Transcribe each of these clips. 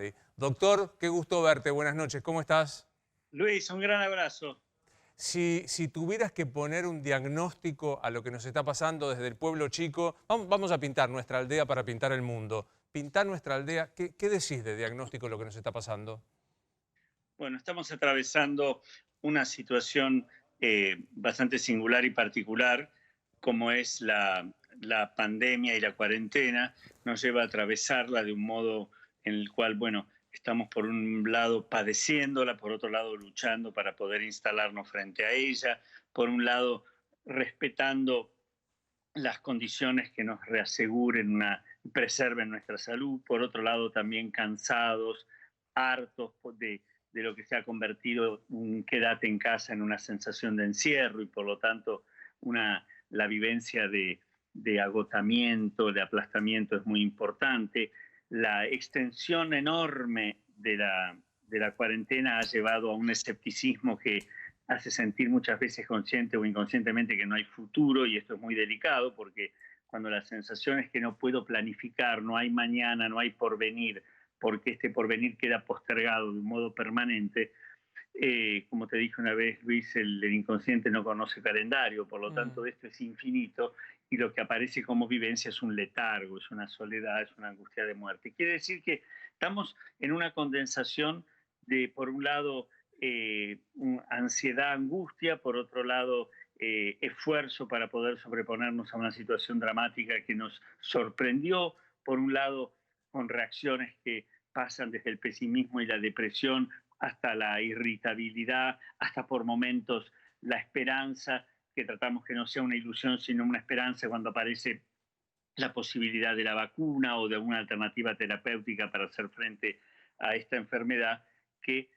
Lombardi. Doctor, qué gusto verte. Buenas noches. ¿Cómo estás? Luis, un gran abrazo. Si tuvieras que poner un diagnóstico a lo que nos está pasando desde el pueblo chico, vamos a pintar nuestra aldea para pintar el mundo. Pintar nuestra aldea, ¿qué decís de diagnóstico de lo que nos está pasando? Bueno, estamos atravesando una situación bastante singular y particular, como es la pandemia y la cuarentena. Nos lleva a atravesarla de un modo en el cual, bueno, estamos por un lado padeciéndola, por otro lado luchando para poder instalarnos frente a ella, por un lado respetando las condiciones que nos reaseguren preserven nuestra salud, por otro lado también cansados, hartos de lo que se ha convertido un quédate en casa en una sensación de encierro y por lo tanto la vivencia de agotamiento, de aplastamiento es muy importante. La extensión enorme de la cuarentena ha llevado a un escepticismo que hace sentir muchas veces consciente o inconscientemente que no hay futuro, y esto es muy delicado porque cuando la sensación es que no puedo planificar, no hay mañana, no hay porvenir, porque este porvenir queda postergado de un modo permanente, como te dije una vez, Luis, el inconsciente no conoce calendario, por lo tanto esto es infinito y lo que aparece como vivencia es un letargo, es una soledad, es una angustia de muerte. Quiere decir que estamos en una condensación de, por un lado, ansiedad, angustia, por otro lado, esfuerzo para poder sobreponernos a una situación dramática que nos sorprendió, por un lado, con reacciones que pasan desde el pesimismo y la depresión hasta la irritabilidad, hasta por momentos la esperanza, que tratamos que no sea una ilusión, sino una esperanza cuando aparece la posibilidad de la vacuna o de una alternativa terapéutica para hacer frente a esta enfermedad que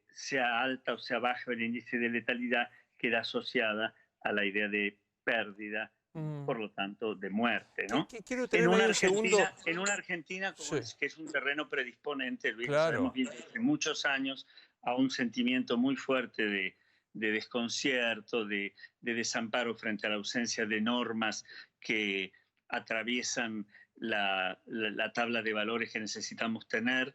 sea alta o sea baja el índice de letalidad, queda asociada a la idea de pérdida, Mm. por lo tanto de muerte, ¿no? Quiero tenerme ahí un segundo. En una Argentina como Sí, es, que es un terreno predisponente, Luis, lo sabemos claro. bien desde muchos años, a un sentimiento muy fuerte de desconcierto, de desamparo frente a la ausencia de normas que atraviesan la tabla de valores que necesitamos tener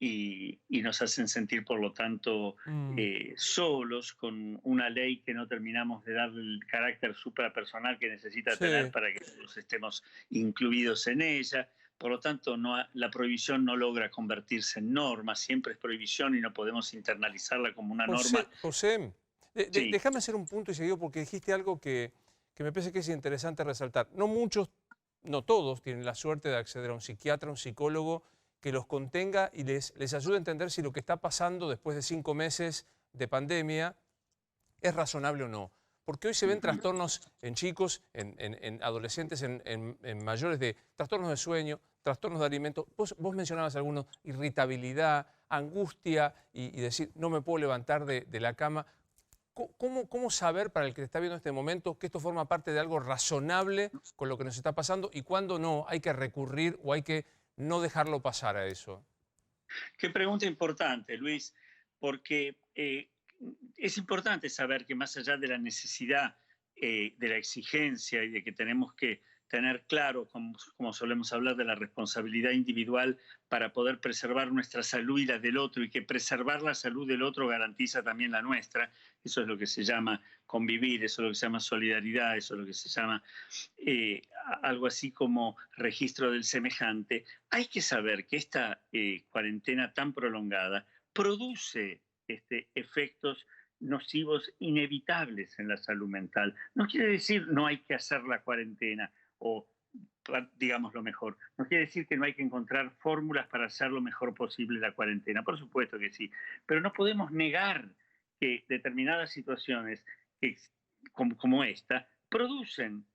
y nos hacen sentir, por lo tanto, Mm. solos, con una ley que no terminamos de darle el carácter suprapersonal que necesita tener Sí. para que todos estemos incluidos en ella. Por lo tanto, la prohibición no logra convertirse en norma, siempre es prohibición y no podemos internalizarla como una norma. José, Sí, déjame hacer un punto y seguido porque dijiste algo que me parece que es interesante resaltar. No muchos, no todos tienen la suerte de acceder a un psiquiatra, a un psicólogo que los contenga y les ayude a entender si lo que está pasando después de 5 meses de pandemia es razonable o no. Porque hoy se ven ujú, trastornos en chicos, en adolescentes, en mayores de trastornos de sueño, trastornos de alimento. Vos mencionabas algunos, irritabilidad, angustia y decir, no me puedo levantar de la cama. ¿Cómo saber para el que está viendo este momento que esto forma parte de algo razonable con lo que nos está pasando y cuándo no hay que recurrir o hay que no dejarlo pasar a eso? qué pregunta importante, Luis, porque es importante saber que más allá de la necesidad, de la exigencia y de que tenemos que tener claro, como solemos hablar, de la responsabilidad individual para poder preservar nuestra salud y la del otro, y que preservar la salud del otro garantiza también la nuestra. Eso es lo que se llama convivir, eso es lo que se llama solidaridad, eso es lo que se llama algo así como registro del semejante. Hay que saber que esta cuarentena tan prolongada produce efectos nocivos inevitables en la salud mental. No quiere decir no hay que hacer la cuarentena o digamos lo mejor. No quiere decir que no hay que encontrar fórmulas para hacer lo mejor posible la cuarentena. Por supuesto que sí. Pero no podemos negar que determinadas situaciones como esta producen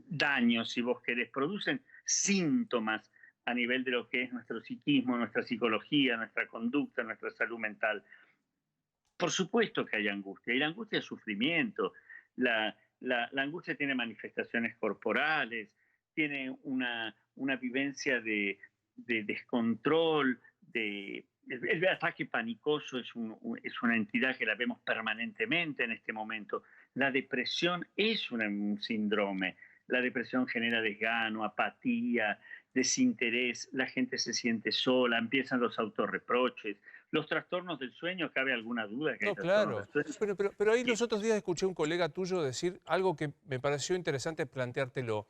daño, si vos querés, producen síntomas a nivel de lo que es nuestro psiquismo, nuestra psicología, nuestra conducta, nuestra salud mental. Por supuesto que hay angustia, y la angustia es sufrimiento. La angustia tiene manifestaciones corporales, tiene una vivencia de descontrol, el ataque panicoso es una entidad que la vemos permanentemente en este momento. La depresión es un síndrome. La depresión genera desgano, apatía, desinterés, la gente se siente sola, empiezan los autorreproches, los trastornos del sueño, ¿cabe alguna duda que hay No, trastornos del claro. sueño? Bueno, pero ahí Eh, los otros días escuché a un colega tuyo decir algo que me pareció interesante planteártelo,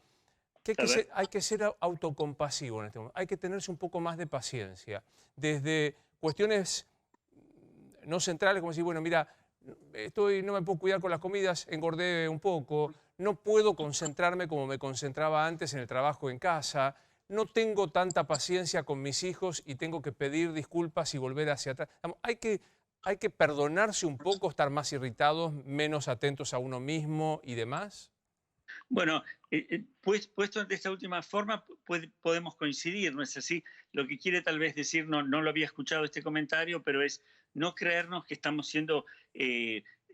que a ver, hay que ser autocompasivo en este momento, hay que tenerse un poco más de paciencia, desde cuestiones no centrales, como decir, bueno, mira, no me puedo cuidar con las comidas, engordé un poco, no puedo concentrarme como me concentraba antes en el trabajo en casa, no tengo tanta paciencia con mis hijos y tengo que pedir disculpas y volver hacia atrás. Hay que perdonarse un poco, estar más irritados, menos atentos a uno mismo y demás. bueno, pues puesto de esta última forma, podemos coincidir, ¿no es así? Lo que quiere tal vez decir, no lo había escuchado este comentario, pero es no creernos que estamos siendo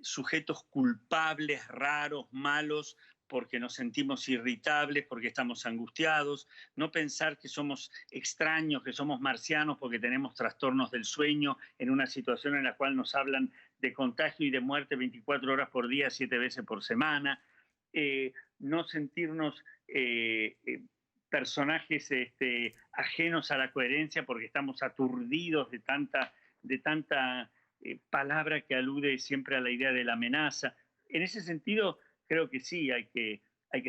sujetos culpables, raros, malos, porque nos sentimos irritables, porque estamos angustiados, no pensar que somos extraños, que somos marcianos porque tenemos trastornos del sueño en una situación en la cual nos hablan de contagio y de muerte 24 horas por día, 7 veces por semana. No sentirnos personajes ajenos a la coherencia porque estamos aturdidos de tanta palabra que alude siempre a la idea de la amenaza. En ese sentido, creo que sí, hay que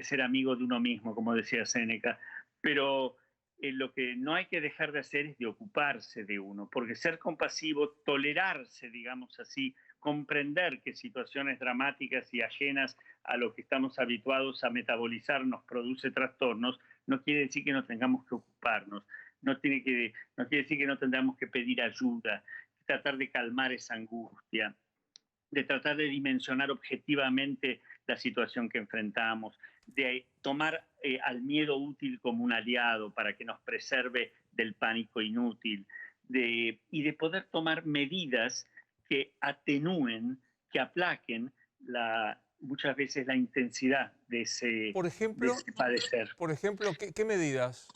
ser amigo de uno mismo, como decía Séneca, pero lo que no hay que dejar de hacer es de ocuparse de uno, porque ser compasivo, tolerarse, digamos así, comprender que situaciones dramáticas y ajenas a lo que estamos habituados a metabolizar nos produce trastornos, no quiere decir que no tengamos que ocuparnos, no quiere decir que no tengamos que pedir ayuda, tratar de calmar esa angustia, de tratar de dimensionar objetivamente la situación que enfrentamos, de tomar al miedo útil como un aliado para que nos preserve del pánico inútil, y de poder tomar medidas que atenúen, que aplaquen muchas veces la intensidad Por de ejemplo, ese padecer. ¿qué medidas?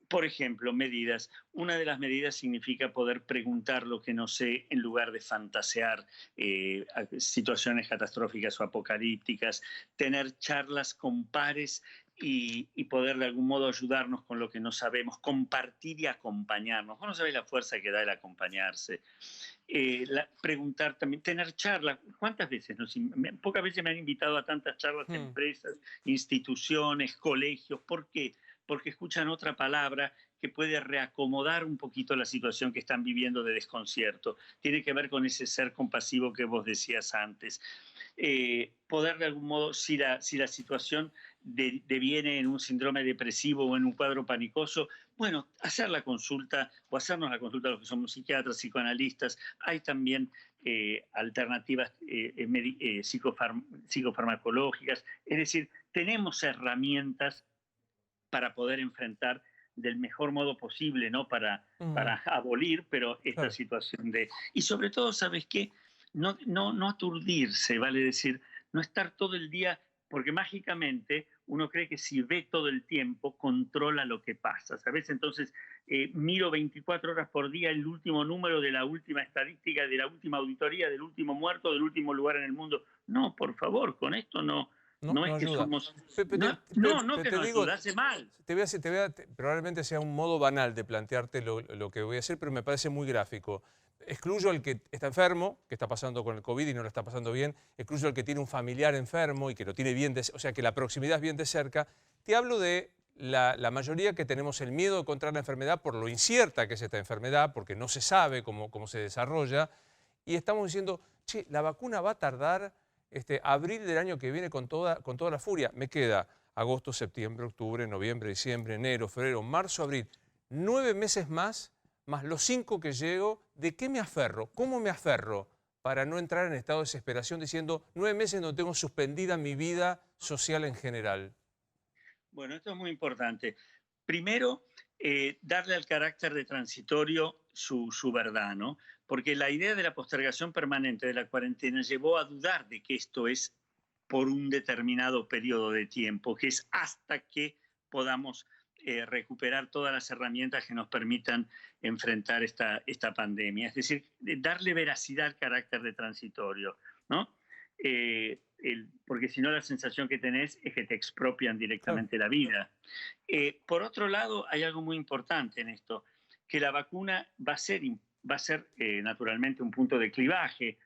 Por ejemplo, medidas. Una de las medidas significa poder preguntar lo que no sé en lugar de fantasear situaciones catastróficas o apocalípticas, tener charlas con pares y poder de algún modo ayudarnos con lo que no sabemos, compartir y acompañarnos. Vos no sabés la fuerza que da el acompañarse. Preguntar también, tener charlas. ¿Cuántas veces? Pocas veces me han invitado a tantas charlas de Hmm. empresas, instituciones, colegios. ¿Por qué? Porque escuchan otra palabra que puede reacomodar un poquito la situación que están viviendo de desconcierto. Tiene que ver con ese ser compasivo que vos decías antes. Poder de algún modo, si la situación deviene en un síndrome depresivo o en un cuadro panicoso, bueno, hacer la consulta o hacernos la consulta a los que somos psiquiatras, psicoanalistas. Hay también alternativas psicofarmacológicas. Es decir, tenemos herramientas para poder enfrentar del mejor modo posible, ¿no? Mm, Para abolir, pero esta claro. situación de... Y sobre todo, ¿sabes qué? No aturdirse, vale decir, no estar todo el día, porque mágicamente uno cree que si ve todo el tiempo, controla lo que pasa, ¿sabes? Entonces, miro 24 horas por día el último número de la última estadística, de la última auditoría, del último muerto, del último lugar en el mundo. No, por favor, con esto No, no no es que ayuda. somos... No que Te no digo, ayuda, hace mal. probablemente sea un modo banal de plantearte lo que voy a hacer, pero me parece muy gráfico. Excluyo al que está enfermo, que está pasando con el COVID y no lo está pasando bien, excluyo al que tiene un familiar enfermo y que lo tiene bien, o sea que la proximidad es bien de cerca. Te hablo de la mayoría que tenemos el miedo de contraer la enfermedad por lo incierta que es esta enfermedad, porque no se sabe cómo se desarrolla, y estamos diciendo, che, la vacuna va a tardar abril del año que viene con toda la furia. Me queda agosto, septiembre, octubre, noviembre, diciembre, enero, febrero, marzo, abril. 9 meses más los 5 que llego. ¿De qué me aferro? ¿Cómo me aferro? Para no entrar en estado de desesperación diciendo 9 meses donde tengo suspendida mi vida social en general. Bueno, esto es muy importante. Primero, darle al carácter de transitorio su verdad, ¿no? Porque la idea de la postergación permanente de la cuarentena llevó a dudar de que esto es por un determinado periodo de tiempo, que es hasta que podamos recuperar todas las herramientas que nos permitan enfrentar esta pandemia. Es decir, darle veracidad al carácter de transitorio, ¿no? porque si no la sensación que tenés es que te expropian Claro. directamente la vida. Por otro lado, hay algo muy importante en esto, que la vacuna va a ser naturalmente un punto de clivaje,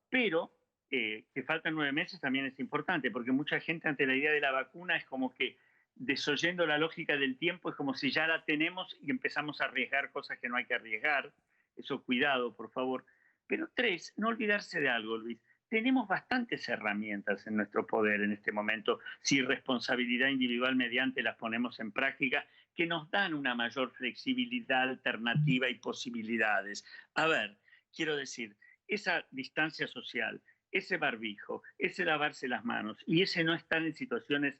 pero que faltan 9 meses también es importante, porque mucha gente ante la idea de la vacuna es como que, desoyendo la lógica del tiempo, es como si ya la tenemos y empezamos a arriesgar cosas que no hay que arriesgar. Eso, cuidado, por favor. Pero tres, no olvidarse de algo, Luis. Tenemos bastantes herramientas en nuestro poder en este momento, si responsabilidad individual mediante las ponemos en práctica, que nos dan una mayor flexibilidad, alternativa y posibilidades. A ver, quiero decir, esa distancia social, ese barbijo, ese lavarse las manos y ese no estar en situaciones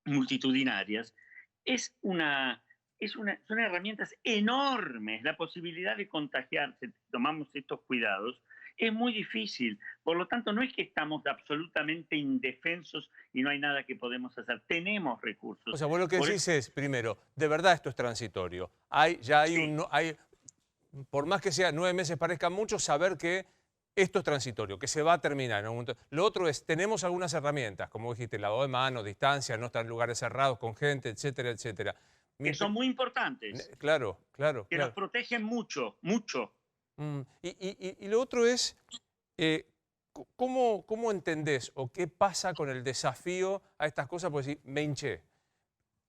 multitudinarias, es son herramientas enormes. La posibilidad de contagiarse, si tomamos estos cuidados, es muy difícil. Por lo tanto, no es que estamos absolutamente indefensos y no hay nada que podemos hacer. Tenemos O recursos. sea, vos lo que Por decís eso, es, primero, de verdad esto es transitorio. Ya hay sí, por más que sea 9 meses parezcan mucho, saber que esto es transitorio, que se va a terminar en algún momento. Lo otro es, tenemos algunas herramientas, como dijiste, lavado de manos, distancia, no estar en lugares cerrados con gente, etcétera, etcétera. que son muy importantes, Claro, claro, que nos claro. protegen mucho, mucho. Y lo otro es, eh, ¿cómo entendés o qué pasa con el desafío a estas cosas? Pues si me hinché,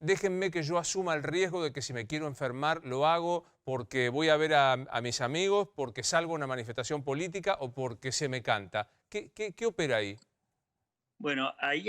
déjenme que yo asuma el riesgo de que si me quiero enfermar lo hago porque voy a ver a mis amigos, porque salgo a una manifestación política o porque se me canta. ¿Qué opera ahí? Bueno, ahí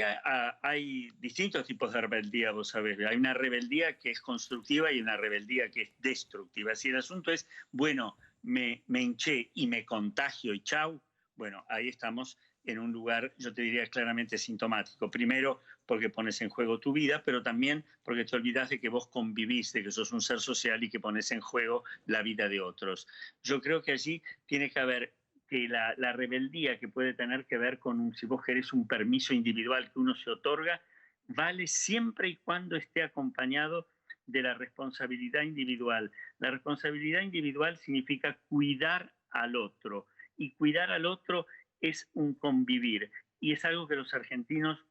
hay distintos tipos de rebeldía, vos sabés. Hay una rebeldía que es constructiva y una rebeldía que es destructiva. Si el asunto es, bueno, me hinché y me contagio y chau, bueno, ahí estamos en un lugar, yo te diría, claramente sintomático. Primero, porque pones en juego tu vida, pero también porque te olvidas de que vos convivís, de que sos un ser social y que pones en juego la vida de otros. Yo creo que allí tiene que haber que la rebeldía que puede tener que ver con, si vos querés, un permiso individual que uno se otorga, vale siempre y cuando esté acompañado de la responsabilidad individual. La responsabilidad individual significa cuidar al otro, y cuidar al otro es un convivir, y es algo que los argentinos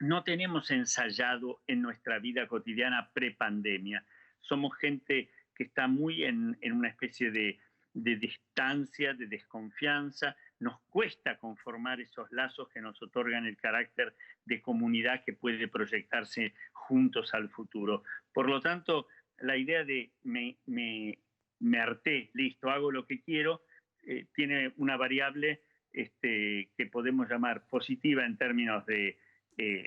no tenemos ensayado en nuestra vida cotidiana pre-pandemia. Somos gente que está muy en una especie de distancia, de desconfianza. Nos cuesta conformar esos lazos que nos otorgan el carácter de comunidad que puede proyectarse juntos al futuro. Por lo tanto, la idea de me harté, listo, hago lo que quiero, tiene una variable que podemos llamar positiva en términos de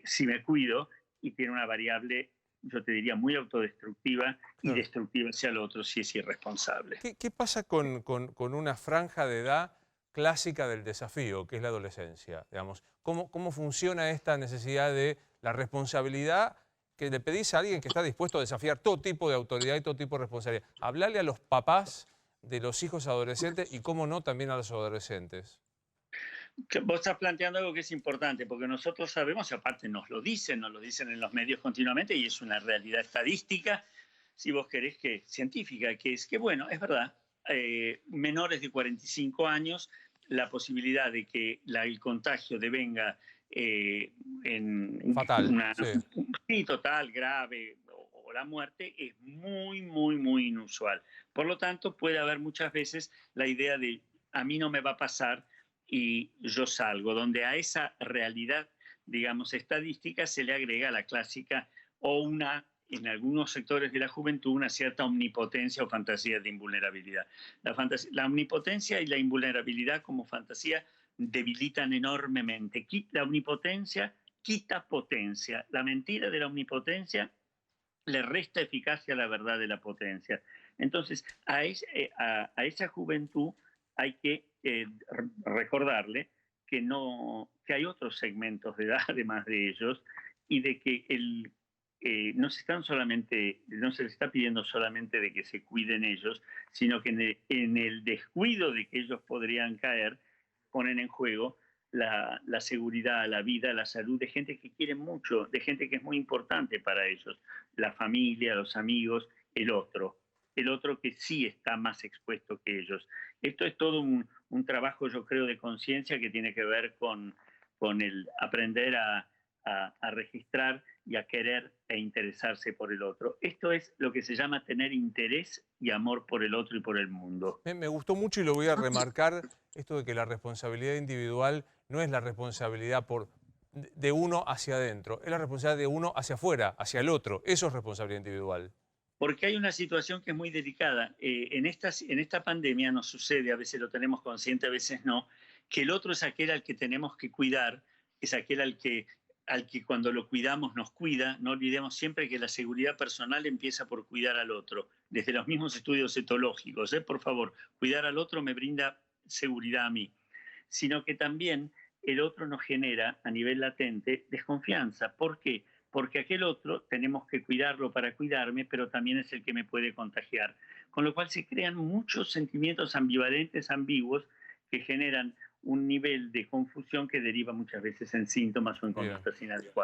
si me cuido, y tiene una variable, yo te diría, muy autodestructiva y Claro. destructiva hacia el otro si es irresponsable. ¿Qué pasa con una franja de edad clásica del desafío, que es la adolescencia? Digamos, ¿cómo funciona esta necesidad de la responsabilidad que le pedís a alguien que está dispuesto a desafiar todo tipo de autoridad y todo tipo de responsabilidad? Hablarle a los papás de los hijos adolescentes y, cómo no, también a los adolescentes. Vos estás planteando algo que es importante, porque nosotros sabemos, y aparte nos lo dicen en los medios continuamente, y es una realidad estadística, si vos querés, que científica, que es que, bueno, es verdad, menores de 45 años, la posibilidad de que el contagio devenga en Fatal, una sí. sí, total, grave o la muerte es muy, muy, muy inusual. Por lo tanto, puede haber muchas veces la idea de a mí no me va a pasar y yo salgo, donde a esa realidad, digamos, estadística se le agrega la clásica o en algunos sectores de la juventud, una cierta omnipotencia o fantasía de invulnerabilidad. La omnipotencia y la invulnerabilidad como fantasía debilitan enormemente. La omnipotencia quita potencia. La mentira de la omnipotencia le resta eficacia a la verdad de la potencia. Entonces, a esa juventud hay que recordarle que, no, que hay otros segmentos de edad, además de ellos, y de que no no se les está pidiendo solamente de que se cuiden ellos, sino que en el descuido de que ellos podrían caer, ponen en juego la seguridad, la vida, la salud de gente que quieren mucho, de gente que es muy importante para ellos, la familia, los amigos, el otro que sí está más expuesto que ellos. Esto es todo un trabajo, yo creo, de conciencia que tiene que ver con el aprender a registrar y a querer e interesarse por el otro. Esto es lo que se llama tener interés y amor por el otro y por el mundo. Me gustó mucho y lo voy a remarcar, esto de que la responsabilidad individual no es la responsabilidad de uno hacia adentro, es la responsabilidad de uno hacia afuera, hacia el otro. Eso es responsabilidad individual. Porque hay una situación que es muy delicada. En esta pandemia nos sucede, a veces lo tenemos consciente, a veces no, que el otro es aquel al que tenemos que cuidar, es aquel al que cuando lo cuidamos nos cuida. No olvidemos siempre que la seguridad personal empieza por cuidar al otro. Desde los mismos estudios etológicos, por favor, cuidar al otro me brinda seguridad a mí. Sino que también el otro nos genera a nivel latente desconfianza. ¿Por qué? Porque aquel otro tenemos que cuidarlo para cuidarme, pero también es el que me puede contagiar. Con lo cual se crean muchos sentimientos ambivalentes, ambiguos, que generan un nivel de confusión que deriva muchas veces en síntomas o en Bien. conductas inadecuadas.